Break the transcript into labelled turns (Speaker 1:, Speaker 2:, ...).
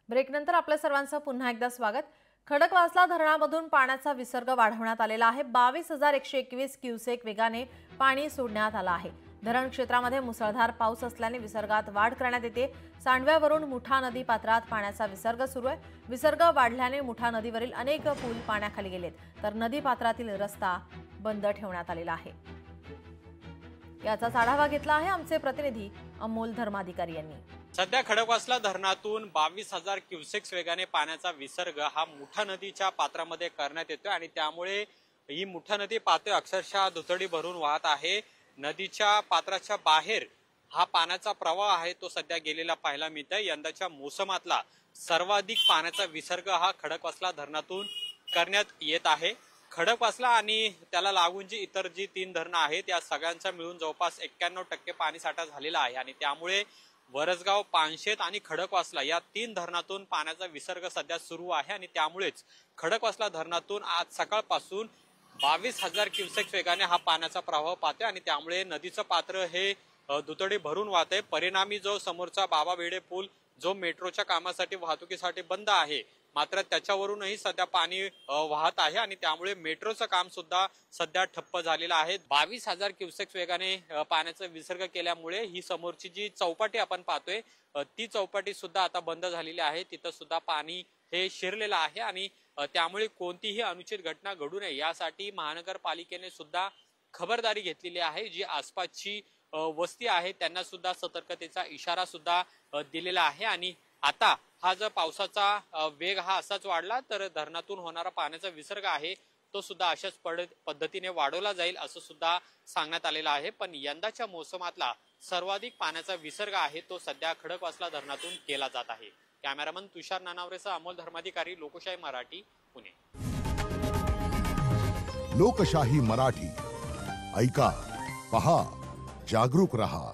Speaker 1: ब्रेकनंतर आपल्या सर्वांचं पुन्हा एकदा स्वागत। खडकवासला धरणामधून पाण्याचा विसर्ग वाढवण्यात आलेला आहे। 22,121 क्युसेक वेगाने पाणी सोडण्यात आलं आहे। धरण क्षेत्रामध्ये मुसळधार पाऊस असल्याने विसर्गात वाढ करण्यात येते। सांडव्यावरून मुठा नदी पात्रात पाण्याचा विसर्ग सुरू आहे। विसर्ग वाढल्याने मुठा नदीवरील अनेक पूल पाण्याखाली गेलेत, तर नदी पात्रातील रस्ता बंद ठेवण्यात आलेला आहे। याचा आढावा घेतला आहे आमचे प्रतिनिधी अमोल धर्माधिकारी यांनी।
Speaker 2: सध्या खडकवासला धरणातून 22,000 क्युसेक्स वेगाने पाण्याचा विसर्ग हा मुठा नदीच्या पात्रामध्ये करण्यात येतोय आणि त्यामुळे ही मुठा नदी पात्र अक्षरशः दुथडी भरून वाहत आहे। नदीच्या पात्राच्या बाहेर हा पाण्याचा प्रवाह आहे तो सध्या गेलेला पाहायला मिळतोय। यंदाच्या मोसमातला सर्वाधिक पाण्याचा विसर्ग हा खडकवासला धरणातून करण्यात येत आहे। खडकवासला आणि त्याला लागून जी इतर जी 3 धरणं आहेत या सगळ्यांचा मिळून जवळपास 91% पाणीसाठा झालेला आहे आणि त्यामुळे वरसगाव, पानशेत आणि खडकवासला या 3 धरणातून पाण्याचा विसर्ग सध्या सुरू आहे आणि त्यामुळेच खडकवासला धरणातून आज सकाळपासून 22,000 क्युसेक्स वेगाने हा पाण्याचा प्रवाह पाहतोय आणि त्यामुळे नदीचं पात्र हे दुथडी भरून वाहतंय। परिणामी जो समोरचा बाबा भेडे पूल जो मेट्रोच्या कामासाठी वाहतुकीसाठी बंद आहे, मात्र त्याच्यावरूनही सध्या पाणी वाहत आहे आणि त्यामुळे मेट्रोचं काम सुद्धा सध्या ठप्प झालेलं आहे। 22,000 क्युसेक्स वेगाने पाण्याचा विसर्ग केल्यामुळे ही समोरची जी चौपाटी आपण पाहतोय ती चौपाटी सुद्धा आता बंद झालेली आहे। तिथं सुद्धा पाणी हे शिरलेलं आहे आणि त्यामुळे कोणतीही अनुचित घटना घडू नये यासाठी महानगरपालिकेने सुद्धा खबरदारी घेतलेली आहे। जी आसपासची वस्ती आहे त्यांना सुद्धा सतर्कतेचा इशारा सुद्धा दिलेला आहे आणि आता हा जर पावसाचा वेग हा असाच वाढला तर धरणातून होणारा पाण्याचा विसर्ग आहे तो सुद्धा अशाच पद्धतीने वाढवला जाईल असं सुद्धा सांगण्यात आलेलं आहे। पण यंदाच्या मोसमातला सर्वाधिक पाण्याचा विसर्ग आहे तो सध्या खडकवासला धरणातून केला जात आहे। कॅमेरामन तुषार नानावरेसह अमोल धर्माधिकारी, लोकशाही मराठी, पुणे।
Speaker 3: लोकशाही मराठी ऐका, पहा, जागरूक रहा।